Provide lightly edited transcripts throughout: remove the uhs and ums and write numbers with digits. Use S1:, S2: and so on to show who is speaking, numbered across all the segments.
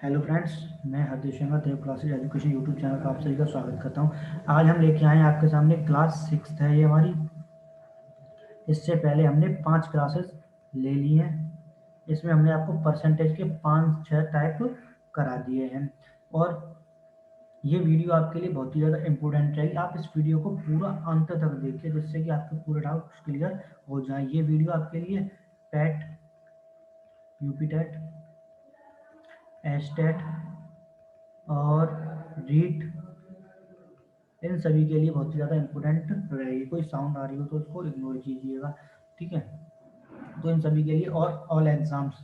S1: Hello friends, मैं हरदेव शर्मा देव classes education YouTube channel पर आप सभी का स्वागत करता हूं। आज हम लेके आए हैं आपके सामने क्लास 6 है ये हमारी। इससे पहले हमने 5 क्लासेस ले ली हैं। इसमें हमने आपको परसेंटेज के 5-6 टाइप करा दिए हैं और ये वीडियो आपके लिए बहुत ही ज़्यादा इम्पोर्टेंट रहेगी। आप इस वीडियो को पूरा अंत तक देखिए जिससे कि आपके पूरे डाउट क्लियर हो जाए। ये वीडियो आपके लिए पैट, यूपी टेट, एस्टेट और रीट, इन सभी के लिए बहुत ही ज़्यादा इम्पोर्टेंट रहेगी। कोई साउंड आ रही हो तो उसको इग्नोर कीजिएगा, ठीक है। तो इन सभी के लिए और ऑल एग्ज़ाम्स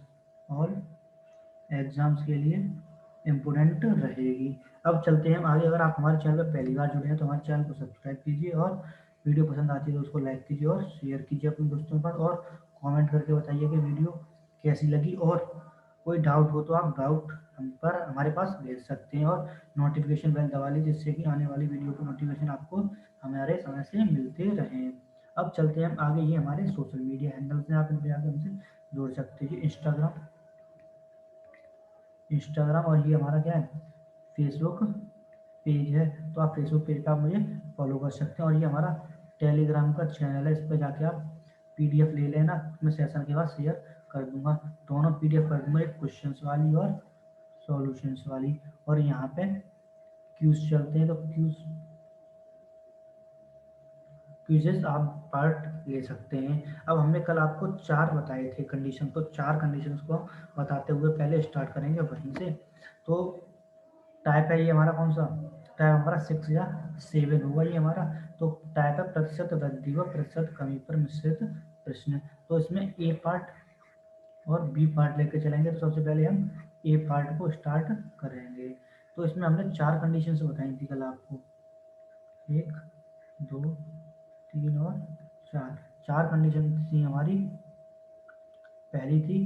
S1: के लिए इम्पोर्टेंट रहेगी। अब चलते हैं आगे। अगर आप हमारे चैनल पर पहली बार जुड़े हैं तो हमारे चैनल को सब्सक्राइब कीजिए और वीडियो पसंद आती है तो उसको लाइक कीजिए और शेयर कीजिए अपने दोस्तों पर, और कमेंट करके बताइए कि वीडियो कैसी लगी। और कोई डाउट हो तो आप डाउट हम पर हमारे पास भेज सकते हैं और नोटिफिकेशन बेल दबा लीजिए जिससे कि आने वाली वीडियो को नोटिफिकेशन आपको हमारे समय से मिलते रहें। अब चलते हैं हम आगे। ये हमारे सोशल मीडिया हैंडल्स हैं, आप इन पर आके हमसे जुड़ सकते हैं। इंस्टाग्राम और ये हमारा क्या है, फेसबुक पेज है। तो आप फेसबुक पेज पर आप मुझे फॉलो कर सकते हैं। और ये हमारा टेलीग्राम का चैनल है, इस पर जाके आप पीडीएफ ले लेना, मैं सेशन के बाद शेयर कर दूंगा। दोनों पीडीएफ कर दूंगा, एक क्वेश्चंस वाली और सॉल्यूशंस वाली। और यहाँ पे क्यूज चलते हैं तो क्यूजेस आप पार्ट ले सकते हैं। अब हमने कल आपको 4 बताए थे कंडीशन, तो 4 कंडीशंस को बताते हुए पहले स्टार्ट करेंगे वहीं से। तो टाइप है ये हमारा कौन सा, टाइप हमारा 6 या 7 होगा ये हमारा। तो टाइप है प्रतिशत वृद्धि व प्रतिशत कमी पर मिश्रित प्रश्न। तो इसमें ए पार्ट और बी पार्ट लेके चलेंगे। तो सबसे पहले हम ए पार्ट को स्टार्ट करेंगे। तो इसमें हमने 4 कंडीशंस बताई थी कल आपको, 1, 2, 3 और 4। 4 कंडीशन थी हमारी। पहली थी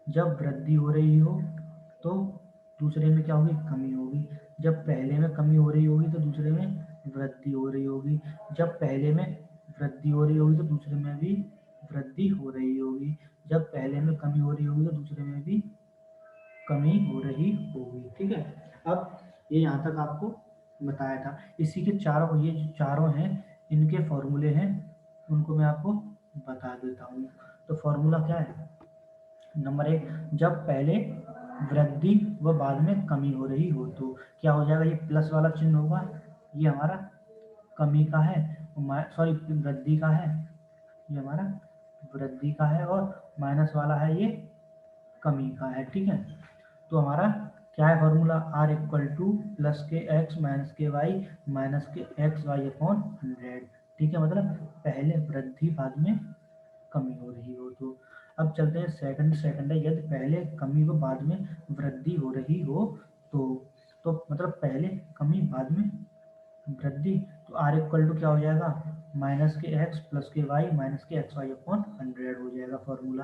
S1: जब वृद्धि हो रही हो तो दूसरे में क्या होगी, कमी होगी। जब पहले में कमी हो रही होगी तो दूसरे में वृद्धि हो रही होगी। जब पहले में वृद्धि हो रही होगी तो दूसरे में भी वृद्धि हो रही होगी। जब पहले में कमी हो रही होगी तो दूसरे में भी कमी हो रही होगी, ठीक है। अब ये यहाँ तक आपको बताया था। इसी के चारों, ये जो चारों हैं इनके फॉर्मूले हैं, उनको मैं आपको बता देता हूँ। तो फॉर्मूला क्या है, नंबर 1, जब पहले वृद्धि व बाद में कमी हो रही हो तो क्या हो जाएगा, ये प्लस वाला चिन्ह होगा, ये हमारा कमी का है, सॉरी वृद्धि का है, ये हमारा वृद्धि का है, और माइनस वाला है ये कमी का है, ठीक है। तो हमारा क्या है formula, R equal to plus के एक्स माइनस के वाई माइनस के एक्स वाई अपॉन 100, ठीक है। मतलब पहले वृद्धि बाद में कमी हो रही हो तो। अब चलते हैं सेकंड है, यदि पहले कमी व बाद में वृद्धि हो रही हो तो। तो मतलब पहले कमी बाद में वृद्धि, तो आर इक्वल टू क्या हो जाएगा, माइनस के एक्स प्लस के वाई माइनस के एक्स वाई अपॉन 100 हो जाएगा फॉर्मूला।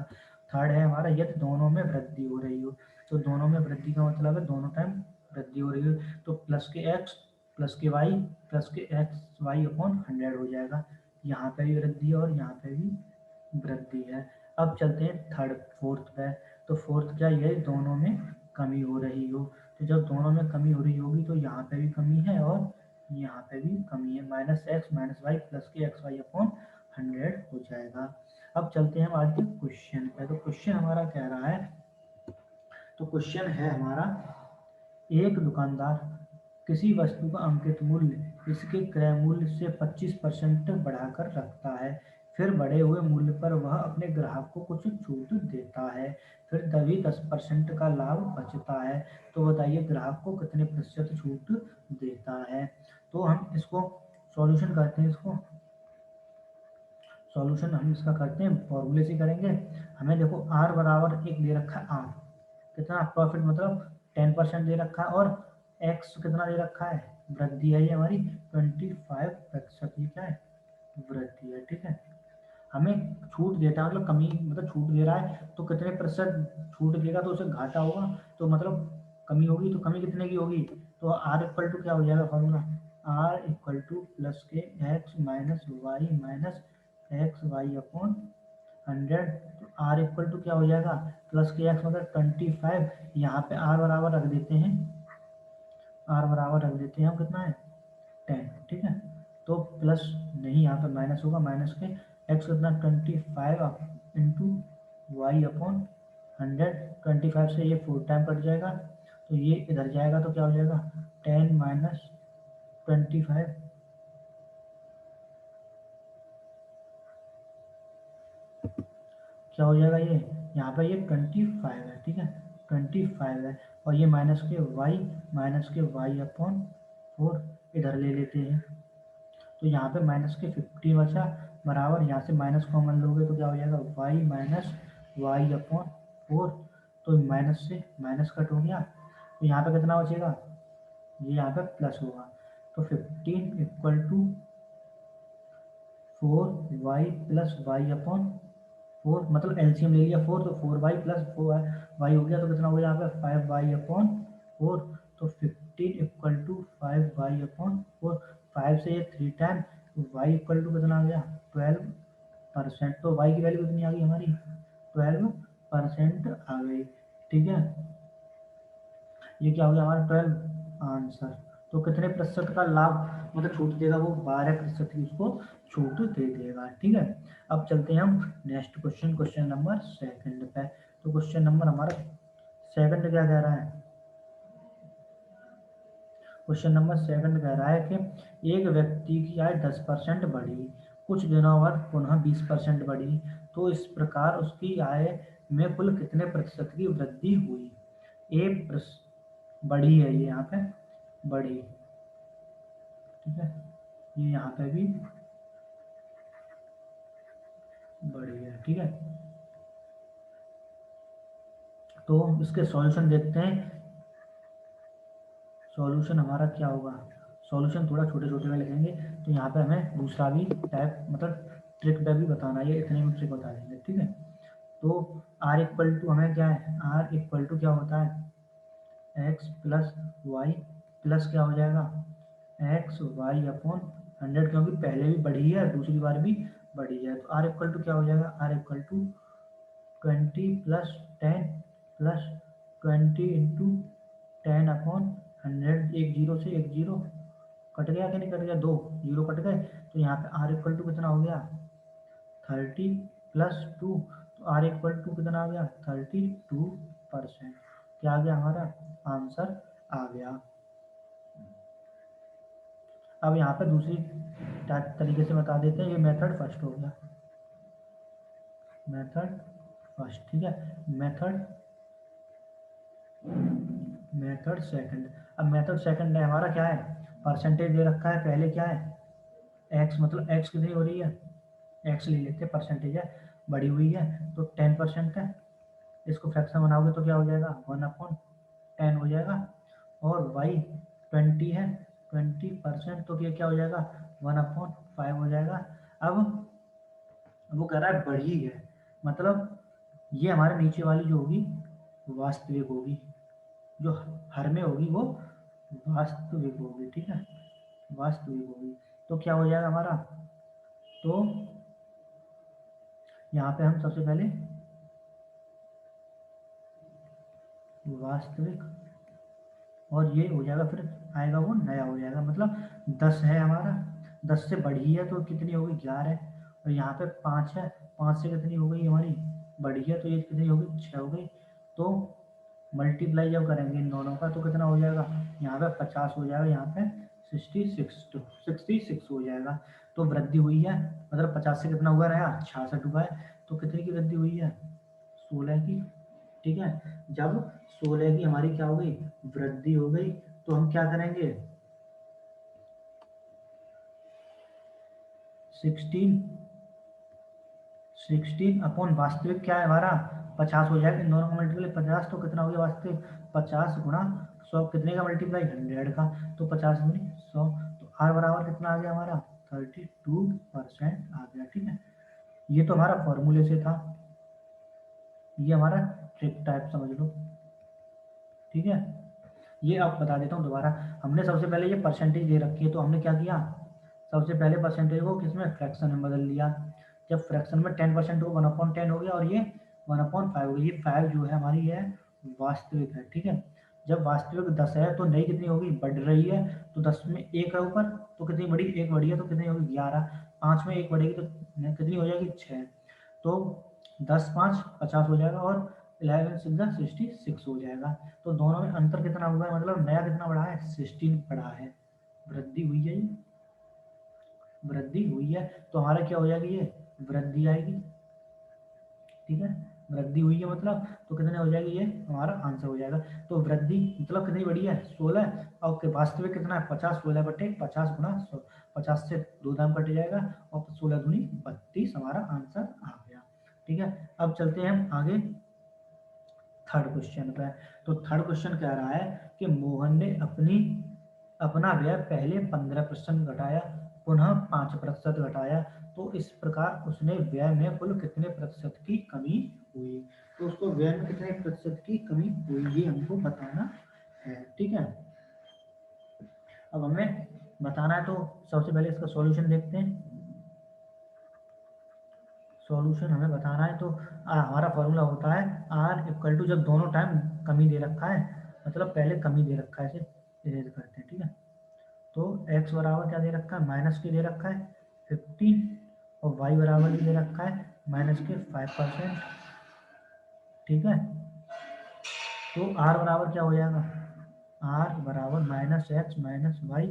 S1: थर्ड है हमारा, यदि दोनों में वृद्धि हो रही हो। तो दोनों में वृद्धि का मतलब है दोनों टाइम वृद्धि हो रही हो, तो प्लस के एक्स प्लस के वाई प्लस के एक्स वाई अपॉन 100 हो जाएगा। यहाँ पे भी वृद्धि है और यहाँ पे भी वृद्धि है। अब चलते हैं फोर्थ पे। तो फोर्थ क्या, ये दोनों में कमी हो रही हो। तो जब दोनों में कमी हो रही होगी तो यहाँ पे भी कमी है और यहाँ पे भी कमी है, minus X minus Y plus के एक्स वाई अपॉन 100 हो जाएगा। अब चलते हैं हम आज के क्वेश्चन पे। तो क्वेश्चन हमारा कह रहा है, तो क्वेश्चन है हमारा, एक दुकानदार किसी वस्तु का अंकित मूल्य इसके क्रय मूल्य से 25% बढ़ाकर रखता है, फिर बढ़े हुए मूल्य पर वह अपने ग्राहक को कुछ छूट देता है, फिर तभी 10% का लाभ बचता है। तो बताइए ग्राहक को कितने प्रतिशत छूट देता है। तो हम इसको सॉल्यूशन करते हैं, इसको सॉल्यूशन हम इसका करते हैं, फॉर्मूले से करेंगे। हमें देखो आर बराबर एक दे रखा है, आर कितना प्रॉफिट मतलब 10% दे रखा है, और एक्स कितना दे रखा है, वृद्धि है ये हमारी 25%, ये क्या है, वृद्धि है, ठीक है। हमें छूट देता है मतलब कमी, मतलब छूट दे रहा है तो कितने प्रतिशत छूट देगा, तो उसे घाटा होगा, तो मतलब कमी होगी, तो कमी कितने की होगी। तो आर इक्वल टू क्या हो जाएगा formula, R equal to plus के X minus Y minus X Y upon 100। तो आर इक्वल टू क्या हो जाएगा, प्लस के एक्स मतलब 25, यहाँ पे आर बराबर रख देते हैं, आर बराबर रख देते हैं हम, कितना है 10, ठीक है। तो प्लस नहीं, यहाँ पे माइनस होगा, माइनस के एक्स कितना 25 इंटू वाई अपॉन 100, 25 से ये 4 टाइम कट जाएगा, तो ये इधर जाएगा तो क्या हो जाएगा 10 माइनस 25, क्या हो जाएगा ये, यहाँ पे ये 25 है, ठीक है 25 है, और ये माइनस के वाई अपॉन 4 इधर ले लेते हैं, तो यहाँ पे माइनस के 15 बचा, बराबर यहाँ से माइनस कॉमन लोगे तो क्या हो जाएगा वाई माइनस वाई अपॉन 4, तो माइनस से माइनस कट हो गया, तो यहाँ पे कितना बचेगा, ये यहाँ पे प्लस होगा, तो 15 equal to 4y plus Y upon 4, मतलब एलसीएम ले लिया 4, तो 4y प्लस 4y हो गया, तो कितना हो गया यहाँ पे 5y अपॉन 4, तो 15 इक्वल टू 5y अपॉन 4, 5 से ये 3 टाइम, तो y इक्वल टू कितना आ गया 12%, तो y की वैल्यू कितनी आ गई हमारी 12% आ गई, ठीक है। ये क्या हो गया हमारा 12 आंसर। तो कितने प्रतिशत का लाभ मतलब छूट देगा वो, 12% की उसको छूट दे देगा, ठीक है। अब चलते हैं हम next question, question number second पे। तो क्वेश्चन नंबर हमारा सेकंड क्या कह रहा है, क्वेश्चन नंबर सेकंड कह रहा है कि एक व्यक्ति की आय 10% बढ़ी, कुछ दिनों बाद पुनः 20% बढ़ी, तो इस प्रकार उसकी आय में कुल कितने प्रतिशत की वृद्धि हुई। बढ़ी है ये यहाँ पे, बढ़ी, ठीक है, ये यहाँ पे भी बढ़ी है, ठीक है। तो इसके सॉल्यूशन देखते हैं, सॉल्यूशन हमारा क्या होगा, सॉल्यूशन थोड़ा छोटे छोटे में लिखेंगे, तो यहाँ पे हमें दूसरा भी टाइप मतलब ट्रिक पे भी बताना है, ये इतने में ट्रिक बता देंगे, ठीक है। तो आर इक्वल टू हमें क्या है, आर इक्वल टू क्या होता है एक्स प्लस वाई प्लस क्या हो जाएगा एक्स वाई अपॉन 100, क्योंकि पहले भी बढ़ी है दूसरी बार भी बढ़ी है, तो आर इक्वल टू क्या हो जाएगा, R equal to 20 plus 10 plus 20 into 10 upon 100, एक जीरो से एक जीरो कट गया कि नहीं कट गया, दो जीरो कट गए, तो यहाँ पे आर इक्वल टू कितना हो गया 30 प्लस 2, तो आर इक्वल टू कितना आ गया 32%, क्या आ गया हमारा आंसर आ गया। अब यहाँ पे दूसरी तरीके से बता देते हैं, ये मेथड फर्स्ट हो गया, मेथड फर्स्ट, ठीक है। मेथड मेथड सेकंड, अब मेथड सेकंड है हमारा क्या है, परसेंटेज दे रखा है, पहले क्या है एक्स, मतलब एक्स कितनी हो रही है, एक्स ले लेते हैं, परसेंटेज है बड़ी हुई है तो 10% है, इसको फ्रैक्शन बनाओगे तो क्या हो जाएगा 1/10 हो जाएगा, और वाई 20 है, 20%, तो ये क्या हो जाएगा 1/5 हो जाएगा। अब वो कह रहा है बढ़ी है, मतलब ये हमारे नीचे वाली जो होगी वास्तविक होगी, जो हर में होगी वो वास्तविक होगी, ठीक है, वास्तविक होगी, तो क्या हो जाएगा हमारा, तो यहाँ पे हम सबसे पहले वास्तविक, और ये हो जाएगा फिर आएगा वो नया हो जाएगा, मतलब 10 है हमारा, 10 से बढ़ी है तो कितनी होगी 11, और यहाँ पे 5 है, 5 से कितनी हो गई हमारी बढ़ी है, तो ये कितनी हो गई 6 हो गई, तो मल्टीप्लाई जब करेंगे इन दोनों का तो कितना हो जाएगा, यहाँ पे 50 हो जाएगा, यहाँ पे 66 हो जाएगा, तो वृद्धि हुई है, मतलब 50 से कितना हुआ रहा 66 हुआ है, तो कितने की वृद्धि हुई है 16 की, ठीक है। जब 16 की हमारी क्या हो गई वृद्धि हो गई, तो हम क्या करेंगे 16 अपॉन वास्तविक क्या है हमारा 50 हो जाएगा, इन दोनों का मल्टीप्लाई 50, तो कितना हो गया वास्तविक 50 गुणा 100, कितने का मल्टीप्लाई 100 का, तो 50 गुनी 100, तो आर बराबर कितना आ गया हमारा 32% आ गया, ठीक है। ये तो हमारा फॉर्मूले से था, ये हमारा ट्रिक टाइप समझ लो, ठीक है। ये अब बता देता हूँ दोबारा, हमने सबसे पहले ये परसेंटेज दे रखी है, तो हमने क्या किया सबसे पहले परसेंटेज को किसमें फ्रैक्शन में बदल लिया, जब फ्रैक्शन में 10% को 1/10 हो गया, और ये 1/5 होगी। ये 5 जो है हमारी है वास्तविक है, ठीक है। जब वास्तविक 10 है तो नई कितनी होगी, बढ़ रही है, तो 10 में 1 है ऊपर तो कितनी बढ़ी, 1 बढ़ी है तो कितनी होगी 11, 5 में 1 बढ़ेगी तो कितनी हो जाएगी 6, तो 10 5 50 हो जाएगा और 11 6 66 हो जाएगा। तो दोनों में अंतर कितना हुआ है, मतलब नया कितना बढ़ा है, 16 बढ़ा है, वृद्धि हुई है, ये वृद्धि हुई है, तो हमारा क्या हो जाएगी, ये वृद्धि आएगी, ठीक है। वृद्धि हुई है मतलब तो कितने हो जाएगी, ये हमारा आंसर हो जाएगा। तो वृद्धि मतलब कितनी बढ़ी है 16, और वास्तविक कितना है 50, 16 बटे 50 गुना 50 से 2 दाम कट जाएगा और 16 दूनी 32 हमारा आंसर आ गया, ठीक है। अब चलते हैं हम आगे थर्ड क्वेश्चन पे। तो थर्ड क्वेश्चन कह रहा है कि मोहन ने अपना व्यय पहले 15% घटाया, पुनः 5% घटाया, तो इस प्रकार उसने व्यय में कुल कितने प्रतिशत की कमी हुई। तो उसको व्यय में कितने प्रतिशत की कमी हुई ये हमको बताना है, ठीक है। अब हमें बताना है तो सबसे पहले इसका सॉल्यूशन देखते हैं। सॉल्यूशन हमें बताना है तो हमारा फॉर्मूला होता है आर इक्वल टू, जब दोनों टाइम कमी दे रखा है, मतलब पहले कमी दे रखा है, इसे इरेज करते हैं, ठीक है। तो x बराबर क्या दे रखा है, माइनस के दे रखा है 15, और y बराबर भी दे रखा है माइनस के 5%, ठीक है। तो r बराबर क्या हो जाएगा, r बराबर minus X minus Y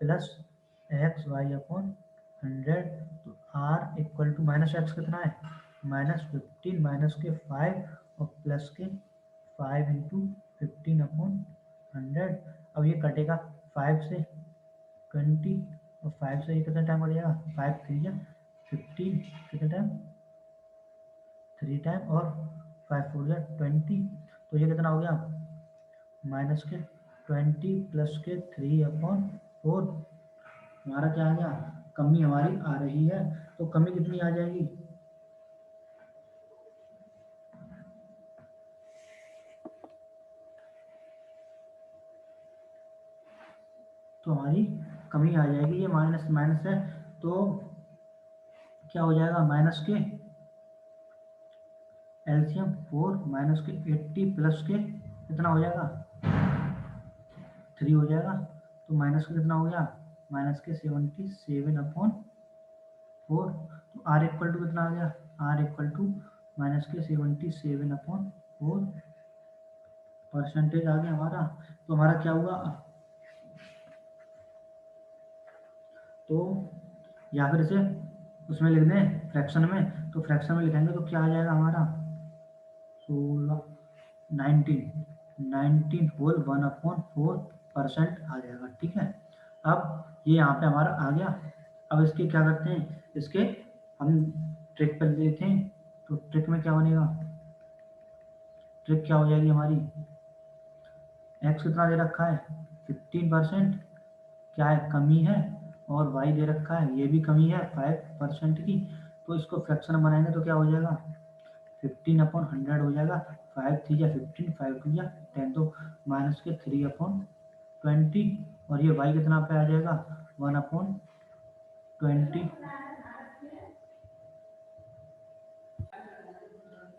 S1: plus X Y upon 100। तो r equal to minus X कितना है, -15 माइनस के 5 और प्लस के 5 इंटू 15 अपॉन 100। अब ये कटेगा 5 से 20, और 5 से ये कितना टाइम कट जाएगा, 5 3 या 15, कितना टाइम 3 टाइम, और 5 4 या 20, तो ये कितना हो गया माइनस के 20 प्लस के 3/4। हमारा क्या आ गया, कमी हमारी आ रही है, तो कमी कितनी आ जाएगी, तो हमारी कमी आ जाएगी, ये माइनस माइनस है तो क्या हो जाएगा, माइनस के एलसीएम 4 माइनस के 80 प्लस के कितना हो जाएगा 3 हो जाएगा, तो माइनस का कितना हो गया, माइनस के 77/4। तो आर इक्वल टू कितना आ गया, आर इक्वल टू माइनस के 77/4 परसेंटेज आ गया हमारा। तो हमारा क्या हुआ, तो या फिर इसे उसमें लिख दें फ्रैक्शन में, तो फ्रैक्शन में लिखेंगे तो क्या आ जाएगा हमारा 16 19 होल 1/4% आ जाएगा, ठीक है। अब ये यहाँ पे हमारा आ गया। अब इसके क्या करते हैं, इसके हम ट्रिक पर देते हैं, तो ट्रिक में क्या बनेगा, ट्रिक क्या हो जाएगी हमारी, एक्स कितना दे रखा है 15%, क्या है कमी है, और वाई दे रखा है ये भी कमी है 5% की, तो इसको फ्रैक्शन बनाएंगे तो क्या हो जाएगा 15/100 हो जाएगा, 5 3 या 15, 5 2 या 10, तो माइनस के 3/20, और ये वाई कितना पे आ जाएगा 1/20।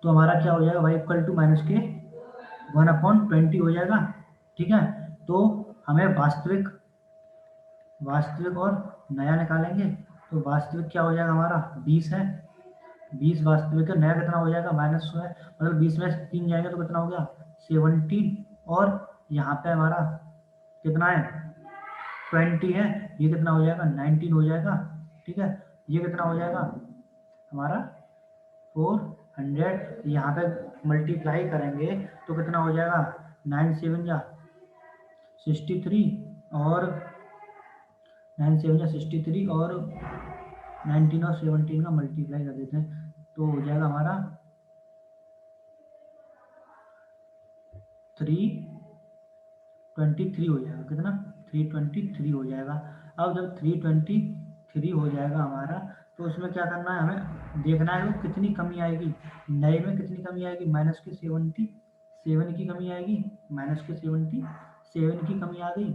S1: तो हमारा क्या हो जाएगा वाई इक्वल टू माइनस के 1/20 हो जाएगा, ठीक है। तो हमें वास्तविक वास्तविक और नया निकालेंगे, तो वास्तविक क्या हो जाएगा हमारा 20 है, 20 वास्तविक है, नया कितना हो जाएगा माइनस है, मतलब 20 में 3 जाएंगे तो कितना हो गया 17, और यहाँ पे हमारा कितना है 20 है, ये कितना हो जाएगा 19 हो जाएगा, ठीक है। ये कितना हो जाएगा हमारा 400, यहाँ पे मल्टीप्लाई करेंगे तो कितना हो जाएगा 9 7 या 63, और 9 7 या 63, और 19 और 17 का मल्टीप्लाई कर देते हैं तो हो जाएगा हमारा 323 हो जाएगा, कितना 323 हो जाएगा। अब जब 323 हो जाएगा हमारा, तो उसमें क्या करना है, हमें देखना है वो कितनी कमी आएगी, नए में कितनी कमी आएगी, माइनस के 77 की कमी आएगी, माइनस के 77 की कमी आ गई,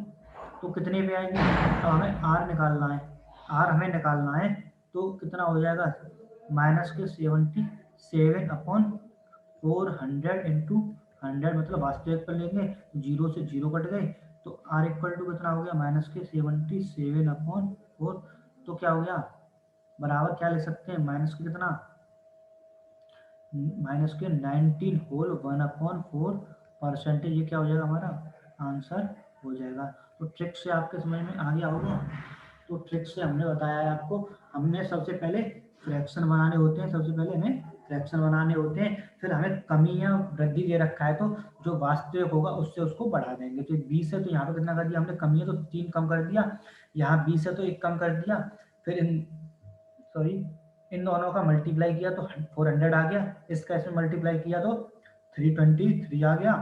S1: तो कितने पे आएगी, तो हमें आर निकालना है, आर हमें निकालना है, तो कितना हो जाएगा माइनस के 77/4 400 इंटू 100 मतलब वास्तविक पर लेंगे तो 0 से 0 कट गए, तो आर इक्वल टू कितना हो गया माइनस के 77/4। तो क्या हो गया बराबर क्या ले सकते हैं माइनस के कितना माइनस के 19 होल 1/4 ये क्या हो जाएगा हमारा आंसर हो जाएगा। तो ट्रिक से आपके समझ में आ गया होगा। तो ट्रिक से हमने बताया है आपको, हमने सबसे पहले फ्रैक्शन बनाने होते हैं, सबसे पहले हमें फ्रैक्शन बनाने होते हैं, फिर हमें कमी या वृद्धि दे रखा है तो जो वास्तविक होगा उससे उसको बढ़ा देंगे। तो 20 है तो यहाँ पे कितना कर दिया हमने कमी है तो 3 कम कर दिया, यहाँ 20 है तो 1 कम कर दिया, फिर सॉरी इन दोनों का मल्टीप्लाई किया तो 400 आ गया, इसका इसमें मल्टीप्लाई किया तो 323 आ गया।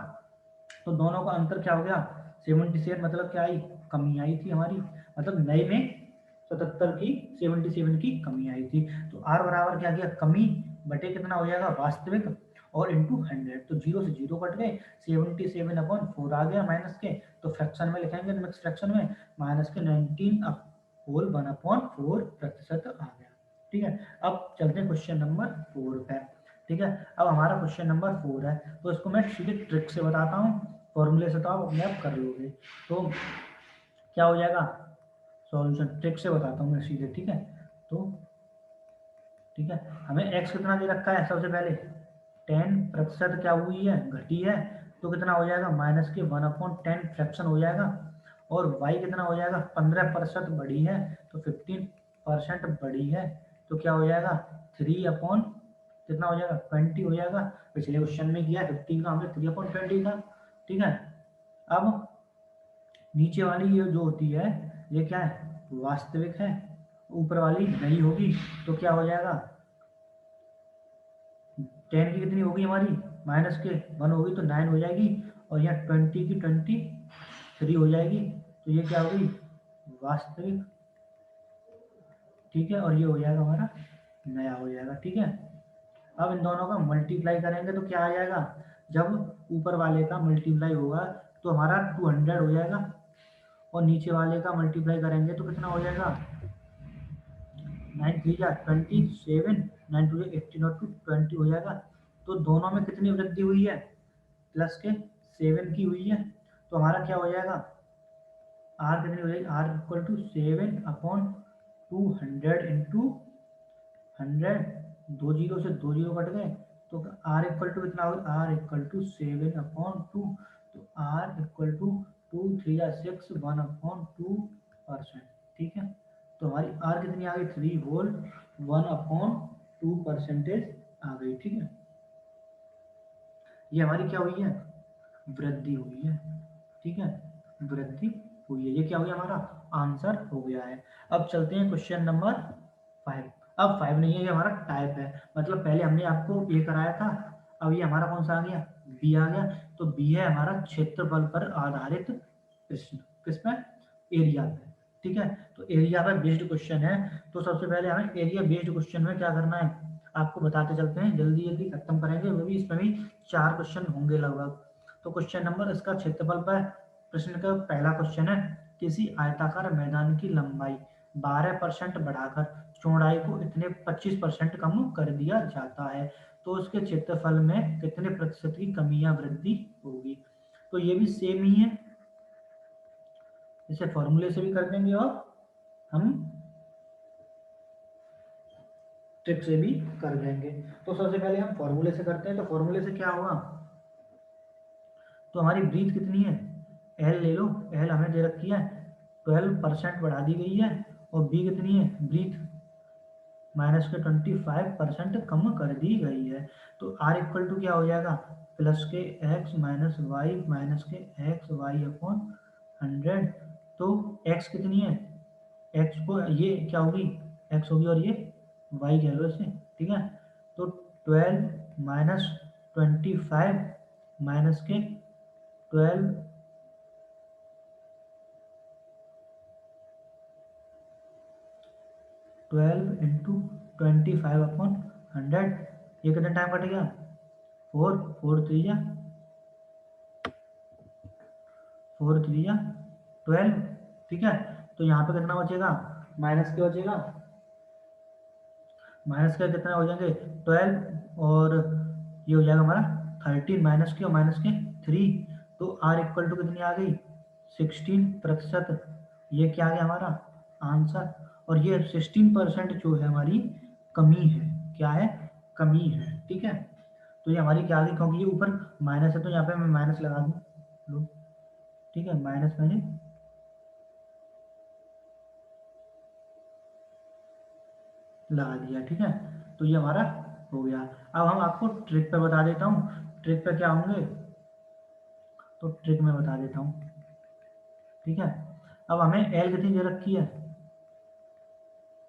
S1: तो दोनों का अंतर क्या हो गया 77 मतलब क्या आई कमी आई थी हमारी, मतलब नए में 77 की 77 की कमी आई थी। तो आर बराबर क्या गया कमी बटे कितना हो जाएगा वास्तविक और इंटू 100, तो 0 से 0 कट गए 77/4 आ गया माइनस के, तो फ्रैक्शन में लिखेंगे मिक्स फ्रैक्शन में माइनस के 19/1/4 आ गया। ठीक है, अब चलते हैं क्वेश्चन नंबर 4 पे। ठीक है, अब हमारा क्वेश्चन नंबर 4 है, तो इसको मैं सीधे ट्रिक से बताता हूँ, फॉर्मूले से तो आप अपने आप कर लोगे। तो क्या हो जाएगा सॉल्यूशन ट्रिक से बताता हूँ मैं सीधे। ठीक है, तो ठीक है हमें x कितना दे रखा है सबसे पहले 10% क्या हुई है घटी है, तो कितना हो जाएगा माइनस के 1/10 फ्रैक्शन हो जाएगा, और y कितना हो जाएगा 15% बढ़ी है तो 15% बढ़ी है, तो क्या हो जाएगा 3 अपॉन कितना हो जाएगा 20 हो जाएगा। पिछले क्वेश्चन में किया 15 का हमने 3/20 था। ठीक है, अब नीचे वाली ये जो होती है ये क्या है वास्तविक है, ऊपर वाली नहीं होगी, तो क्या हो जाएगा 10 की कितनी होगी हमारी माइनस के 1 होगी तो 9 हो जाएगी, और यहाँ 20 की 23 हो जाएगी, तो ये क्या होगी वास्तविक। ठीक है, और ये हो जाएगा हमारा नया हो जाएगा। ठीक है, अब इन दोनों का मल्टीप्लाई करेंगे तो क्या आ जाएगा, जब ऊपर वाले का मल्टीप्लाई होगा तो हमारा 200 हो जाएगा, और नीचे वाले का मल्टीप्लाई करेंगे तो कितना हो जाएगा 9 3 जा 27, 9 2 18 और 2 20 हो जाएगा। तो दोनों में कितनी वृद्धि हुई है प्लस के 7 की हुई है, तो हमारा क्या हो जाएगा आर कितनी हो जाएगी आर इक्वल टू 7/200 इंटू 100, 2 0 से 2 0 कट गए, तो आर इक्वल टू कितना होगा आर इक्वल टू 7/2, तो आर इक्वल टू 2 3 6 1/2%। ठीक है, तो हमारी आर कितनी आ गई 3 होल 1/2% आ गई। ठीक है, ये हमारी क्या हुई है वृद्धि हुई है। ठीक है, वृद्धि हुई है, ये क्या हो गया हमारा आंसर हो गया है। अब चलते हैं क्वेश्चन नंबर 5। अब 5 नहीं है, ये हमारा टाइप है, मतलब पहले हमने आपको ए कराया था, अब ये हमारा कौन सा आ गया बी आ गया। तो बी है हमारा क्षेत्रफल पर आधारित प्रश्न, किस पे एरिया पे। ठीक है, तो एरिया पे बेस्ड क्वेश्चन है, तो सबसे पहले हमें एरिया बेस्ड क्वेश्चन में क्या करना है आपको बताते चलते हैं, जल्दी जल्दी खत्म करेंगे, वो भी इसमें भी 4 क्वेश्चन होंगे लगभग। तो क्वेश्चन नंबर इसका क्षेत्रफल पर प्रश्न का पहला क्वेश्चन है, किसी आयताकार मैदान की लंबाई 12% बढ़ाकर चौड़ाई को इतने 25% कम कर दिया जाता है, तो उसके क्षेत्रफल में कितने प्रतिशत की कमी या वृद्धि होगी। तो ये भी सेम ही है, इसे फॉर्मूले से भी कर देंगे और हम ट्रिक से भी कर देंगे। तो सबसे पहले हम फॉर्मूले से करते हैं, तो फॉर्मूले से क्या होगा, तो हमारी ब्रीथ कितनी है एल ले लो, एल हमें दे रखी है 12% बढ़ा दी गई है, और बी कितनी है ब्रीथ माइनस के 25% कम कर दी गई है। तो आर इक्वल टू क्या हो जाएगा प्लस के एक्स माइनस के एक्स वाई अपॉन 100। तो एक्स कितनी है एक्स को ये क्या होगी एक्स होगी और ये वाई कह लो इसे। ठीक है, तो 12 माइनस 25 माइनस के 12 12 इंटू 25/100, ये कितना टाइम कट गया 4 4 3 जा 4 3 जा 12। ठीक है, तो यहाँ पे कितना बचेगा माइनस के बचेगा, माइनस का कितना हो जाएंगे 12, और ये हो जाएगा हमारा 13 माइनस के और माइनस के 3, तो आर इक्वल टू कितनी आ गई 16%। ये क्या आ गया हमारा आंसर। और ये 16% जो है हमारी कमी है, क्या है कमी है, ठीक है। तो ये हमारी क्या आ गई, क्योंकि ये ऊपर माइनस है तो यहाँ पे मैं माइनस लगा दूँ, लो ठीक है, माइनस मैंने लगा दिया, ठीक है। तो ये हमारा हो गया। अब हम आपको ट्रिक पे बता देता हूँ, ट्रिक पे क्या होंगे, तो ट्रिक में बता देता हूँ, ठीक है। अब हमें एल कितनी दे रखी है,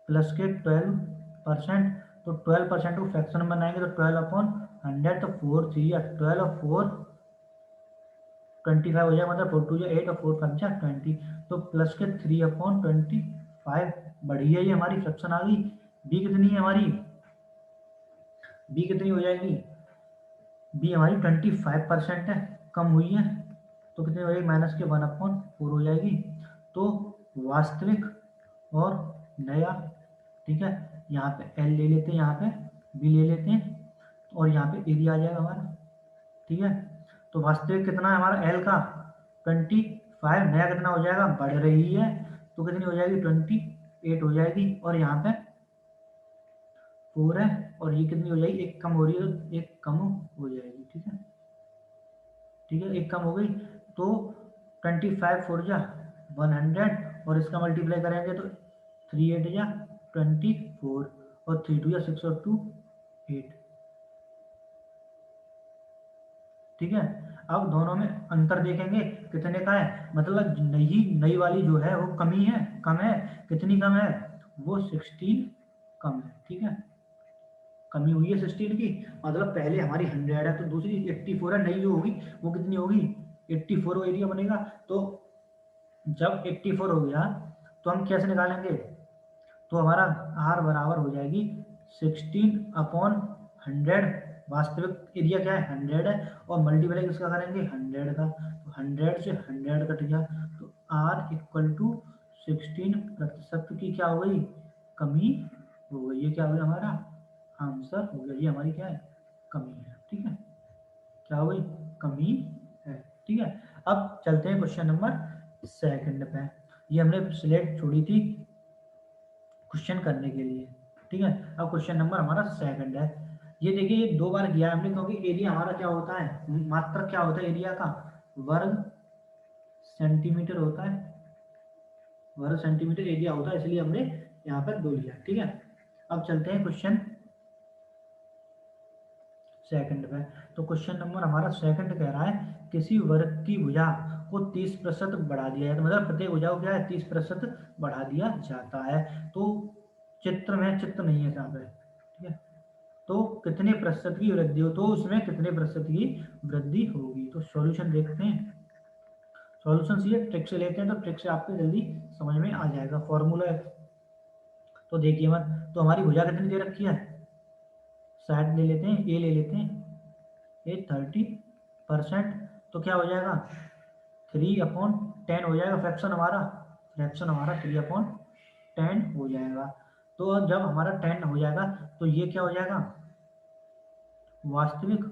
S1: प्लस के 12%, तो 12% को फ्रैक्शन में बनाएंगे तो 12/100, तो 4 3 या 12 और 4 25 हो जाएगा, मतलब 4 2 8 और 4 5 जा 20, तो प्लस के 3/25 बढ़िया, ये हमारी फ्रैक्शन आ गई। बी कितनी है हमारी, बी कितनी हो जाएगी, बी हमारी 25% है, कम हुई है, तो कितनी हो जाएगी माइनस के 1/4 हो जाएगी। तो वास्तविक और नया, ठीक है। यहाँ पे एल ले लेते हैं, यहाँ पे बी ले लेते हैं, और यहाँ पे एरिया आ जाएगा हमारा, ठीक है। तो वास्तविक कितना है हमारा एल का 25, नया कितना हो जाएगा, बढ़ रही है तो कितनी हो जाएगी 28 हो जाएगी, और यहाँ पे 4 है, और ये कितनी हो जाएगी, एक कम हो रही है तो एक कम हो जाएगी, ठीक है, ठीक है, एक कम हो गई। तो 25 4 जा 100, और इसका मल्टीप्लाई करेंगे तो 3 8 जा 24, और 3 2 जा 6 और 2 8, ठीक है। अब दोनों में अंतर देखेंगे कितने का है, मतलब नई नई वाली जो है वो कमी है, कम है, कितनी कम है, वो 16 कम है, ठीक है, कमी हुई है 16 की। मतलब पहले हमारी 100 है तो दूसरी 84 है, नई जो होगी वो कितनी होगी 84 एरिया बनेगा। तो जब 84 हो गया तो हम कैसे निकालेंगे, तो हमारा आर बराबर हो जाएगी 16/100, वास्तविक एरिया क्या है 100 है, और मल्टीप्लाई किसका करेंगे 100 का, तो 100 से 100 कट गया, तो आर इक्वल टू 16% की क्या हो गई, कमी हो गई। ये क्या हो गया हमारा आंसर हो गया, ये हमारी क्या है कमी है, ठीक है, क्या हो गई कमी है, ठीक है। अब चलते हैं क्वेश्चन नंबर सेकंड पे। ये हमने स्लेट छोड़ी थी क्वेश्चन करने के लिए, ठीक है। अब क्वेश्चन नंबर हमारा सेकंड है। ये देखिए ये 2 बार किया है हमने, क्योंकि एरिया हमारा क्या होता है, मात्र क्या होता है एरिया का, वर्ग सेंटीमीटर होता है, वर्ग सेंटीमीटर एरिया होता है, इसलिए हमने यहाँ पर 2 लिया, ठीक है। अब चलते हैं क्वेश्चन सेकंड पे। तो क्वेश्चन नंबर हमारा सेकंड कह रहा है किसी वर्ग की भुजा को 30% बढ़ा दिया है, तो मतलब प्रत्येक भुजा को क्या है 30% बढ़ा दिया जाता है। तो चित्र में चित्र नहीं है यहाँ पे, ठीक है, तो कितने प्रतिशत की वृद्धि हो, तो उसमें कितने प्रतिशत की वृद्धि होगी। तो सॉल्यूशन देखते हैं, सॉल्यूशन ये ट्रिक से लेते हैं, तो ट्रिक से आपको जल्दी समझ में आ जाएगा फॉर्मूला। तो देखिए मत, तो हमारी भुजा कितनी दे रखी है, 60 ले लेते हैं, ए ले लेते हैं, ये 30%, तो क्या हो जाएगा 3/10 हो जाएगा, फ्रैक्शन हमारा 3/10 हो जाएगा। तो अब जब हमारा 10 हो जाएगा तो ये क्या हो जाएगा वास्तविक,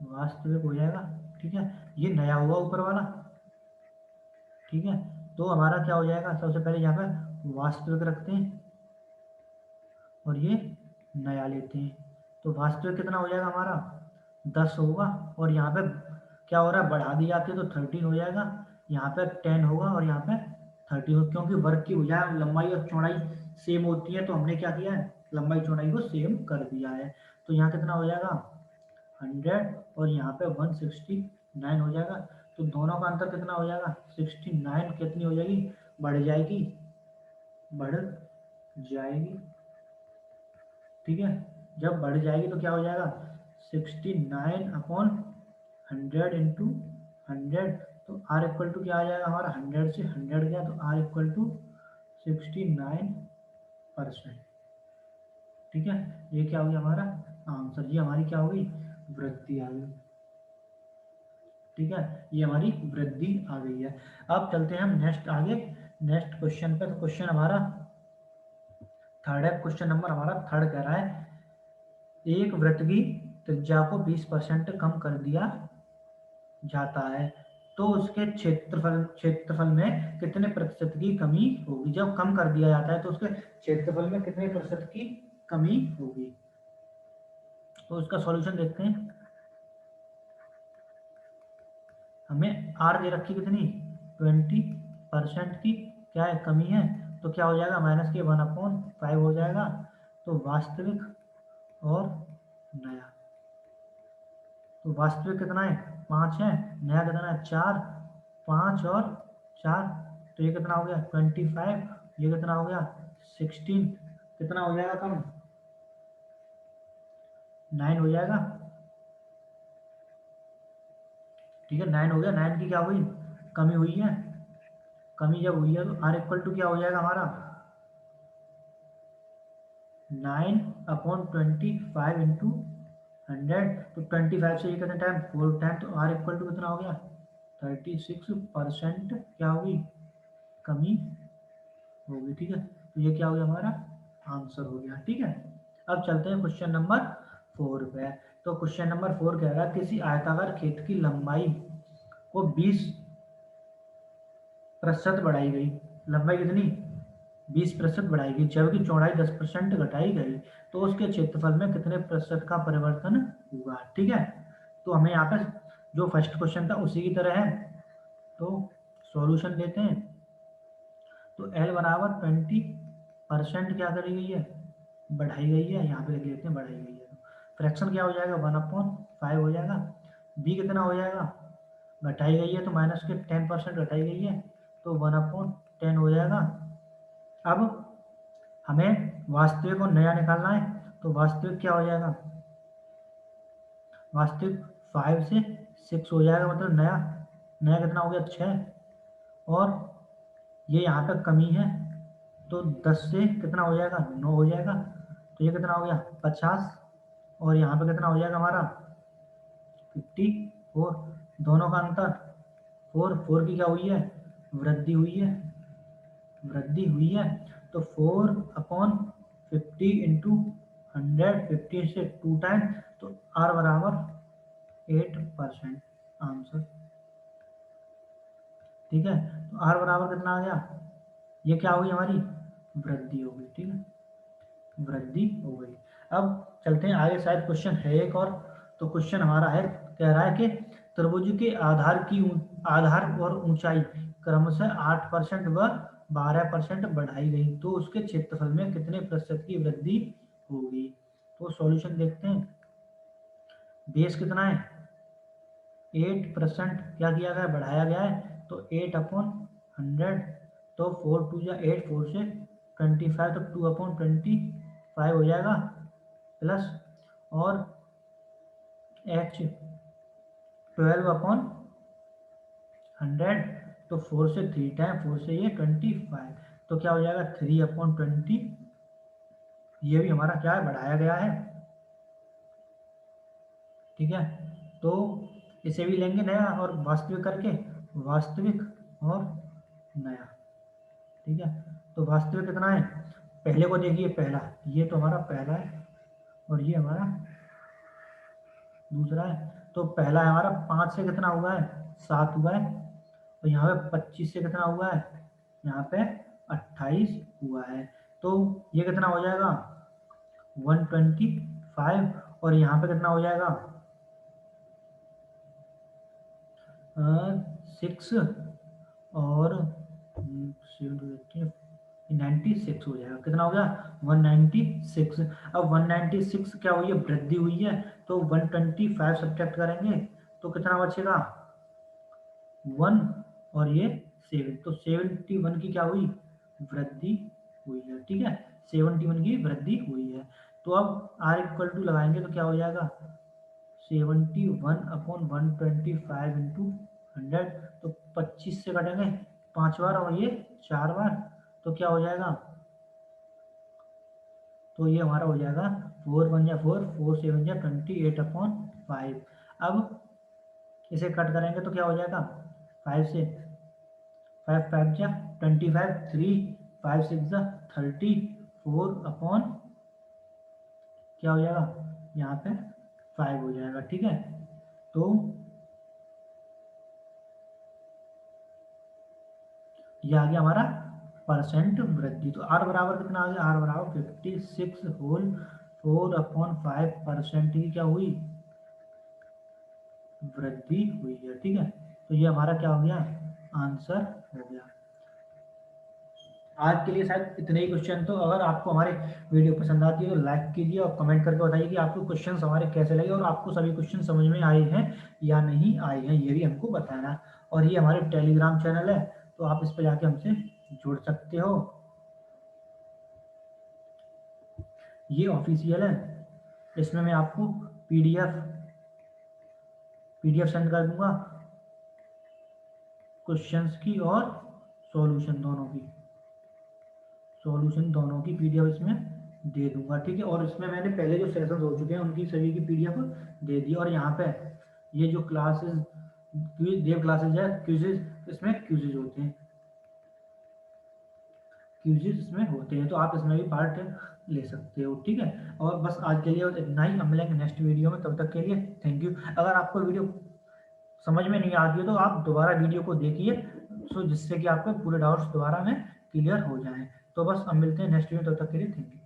S1: वास्तविक हो जाएगा, ठीक है। ये नया हुआ ऊपर वाला, ठीक है। तो हमारा क्या हो जाएगा, सबसे पहले यहाँ पे वास्तविक रखते हैं और ये नया लेते हैं, तो वास्तविक कितना हो जाएगा हमारा 10 होगा, और यहाँ पे क्या हो रहा है बढ़ा दी जाती है तो 13 हो जाएगा, यहाँ पे 10 होगा और यहाँ पे 30 हो, क्योंकि वर्ग की भुजा लंबाई और चौड़ाई सेम होती है, तो हमने क्या किया है लंबाई चौड़ाई को सेम कर दिया है। तो यहाँ कितना हो जाएगा 100, और यहाँ पे 169 हो जाएगा, तो दोनों का अंतर कितना हो जाएगा 69, कितनी हो जाएगी बढ़ जाएगी, बढ़ जाएगी, ठीक है। जब बढ़ जाएगी तो क्या हो जाएगा 69/100 इंटू 100, तो आर इक्वल टू क्या आ जाएगा हमारा 100 से 100 गया, तो आर इक्वल टू 69%, ठीक है। ये क्या हो गया हमारा आंसर, ये हमारी क्या हो गई वृद्धि आ गई, ठीक है, ये हमारी वृद्धि आ गई है। अब चलते हैं हम नेक्स्ट आगे, नेक्स्ट क्वेश्चन पे। तो क्वेश्चन हमारा थर्ड है, क्वेश्चन नंबर हमारा थर्ड कह रहा है एक वृत्त की त्रिज्या को 20% कम कर दिया जाता है तो उसके क्षेत्रफल में कितने प्रतिशत की कमी होगी। जब कम कर दिया जाता है तो उसके क्षेत्रफल में कितने प्रतिशत की कमी होगी। तो इसका सॉल्यूशन देखते हैं। हमें आर दे रखी कितनी 20% की क्या है कमी है, तो क्या हो जाएगा माइनस के 1/5 हो जाएगा। तो वास्तविक और नया, तो वास्तविक कितना है 5 है, नया कितना है 4, 5 और 4, तो ये कितना हो गया 25, ये कितना हो गया 16, कितना हो जाएगा कम 9 हो जाएगा। ठीक है 9 हो गया, 9 की क्या हुई कमी हुई है। कमी जब हुई है तो आर इक्वल टू क्या हो जाएगा हमारा 9/25 इंटू 100, तो 25 से ये कितने टाइम 4 टाइम, तो आर इक्वल टू कितना हो गया 36% क्या होगी कमी होगी। ठीक है, तो ये क्या हो गया हमारा आंसर हो गया। ठीक है, अब चलते हैं क्वेश्चन नंबर 4 पे। तो क्वेश्चन नंबर 4 कह रहा है किसी आयताकार खेत की लंबाई को 20% बढ़ाई गई। लंबाई कितनी 20% बढ़ाई गई जबकि चौड़ाई 10% घटाई गई, तो उसके क्षेत्रफल में कितने प्रतिशत का परिवर्तन हुआ। ठीक है, तो हमें यहाँ पे जो फर्स्ट क्वेश्चन था उसी की तरह है, तो सॉल्यूशन देते हैं। तो एल बराबर 20% क्या करी गई है बढ़ाई गई है, यहाँ पे लिख लेते हैं बढ़ाई गई है। फ्रैक्शन क्या हो जाएगा 1/5 हो जाएगा। बी कितना हो जाएगा घटाई गई है तो माइनस के 10% घटाई गई है, तो 1/10 हो जाएगा। अब हमें वास्तविक और नया निकालना है, तो वास्तविक क्या हो जाएगा वास्तविक 5 से 6 हो जाएगा, मतलब नया नया कितना हो गया 6, और ये यहाँ पे कमी है तो 10 से कितना हो जाएगा 9 हो जाएगा, तो ये कितना हो गया 50, और यहाँ पे कितना हो जाएगा हमारा 54। दोनों का अंतर 4 4 की क्या हुई है वृद्धि हुई है, वृद्धि हुई है। तो 4/50 इंटू 100, 50 से 2 टाइम, तो आर बराबर 8% आंसर। ठीक है, तो आर बराबर कितना आ गया, ये क्या होगी हमारी वृद्धि हो गई। ठीक है, वृद्धि हो गई। अब चलते हैं आगे, शायद क्वेश्चन है एक और। तो क्वेश्चन हमारा है कह रहा है कि त्रिभुज के आधार और ऊंचाई क्रमशः 8% व 12% बढ़ाई गई, तो उसके क्षेत्रफल में कितने प्रतिशत की वृद्धि होगी। तो सॉल्यूशन देखते हैं। बेस कितना है 8% क्या किया गया बढ़ाया गया है, तो 8/100, तो 4 2 या 8, 4 से 25, तो 2/25 हो जाएगा प्लस, और एच 12/100, तो 4 से 3 टाइम, 4 से ये 25, तो क्या हो जाएगा 3/20, ये भी हमारा क्या है बढ़ाया गया है। ठीक है, तो इसे भी लेंगे नया और वास्तविक करके, वास्तविक और नया। ठीक है, तो वास्तविक कितना है पहले को देखिए, पहला ये तो हमारा पहला है और ये हमारा दूसरा है। तो पहला है हमारा 5 से कितना हुआ है 7 हुआ है, तो यहाँ पे 25 से कितना हुआ है यहाँ पे 28 हुआ है, तो ये कितना हो जाएगा 125, और यहाँ पे कितना हो जाएगा 6, और 96 हो जाएगा। कितना हो गया 196। अब 196 क्या हुई है वृद्धि हुई है, तो 125 सब्ट्रैक्ट करेंगे तो कितना बचेगा 1, और ये 7, तो 71 की क्या हुई वृद्धि हुई है। ठीक है, 71 की वृद्धि हुई है। तो अब आर इक्वल टू लगाएंगे तो क्या हो जाएगा 71/125 इंटू 100, तो 25 से कटेंगे 5 बार और ये 4 बार, तो क्या हो जाएगा, तो ये हमारा हो जाएगा 4 1 या 4, 4 7 या 28/5। अब इसे कट करेंगे तो क्या हो जाएगा 5 से 5 5 जा 25, 3 5 6 जा 30, 4 अपॉन क्या हो जाएगा यहाँ पे 5 हो जाएगा, ठीक है। तो ये आ गया हमारा परसेंट वृद्धि। तो आर बराबर कितना आ गया, आर बराबर 56 होल 4/5% की क्या हुई, वृद्धि हुई है, ठीक है। तो ये हमारा क्या हो गया, आंसर हो गया। आज के लिए शायद इतने ही क्वेश्चन। तो अगर आपको हमारे वीडियो पसंद आती है तो लाइक कीजिए और कमेंट करके बताइए कि आपको क्वेश्चन हमारे कैसे लगे और आपको सभी क्वेश्चन समझ में आए हैं या नहीं आए हैं, ये भी हमको बताना। और ये हमारे टेलीग्राम चैनल है, तो आप इस पर जाके हमसे जुड़ सकते हो, ये ऑफिशियल है। इसमें मैं आपको पीडीएफ सेंड कर दूंगा, क्वेश्चंस की और सॉल्यूशन दोनों की पीडीएफ इसमें दे दूंगा, ठीक है। और इसमें मैंने पहले जो सेशंस हो चुके हैं उनकी सभी की पीडीएफ दे दी। और यहाँ पे ये जो क्लासेस देव क्लासेज है, क्विजेज, इसमें क्विजेज होते हैं, तो आप इसमें भी पार्ट ले सकते हो, ठीक है। और बस आज के लिए बस इतना ही, हम मिलेंगे नेक्स्ट वीडियो में, तब तक के लिए थैंक यू। अगर आपको वीडियो समझ में नहीं आती है तो आप दोबारा वीडियो को देखिए, जिससे कि आपके पूरे डाउट्स दोबारा में क्लियर हो जाएं। तो बस हम मिलते हैं नेक्स्ट वीडियो, तब तक के लिए थैंक यू।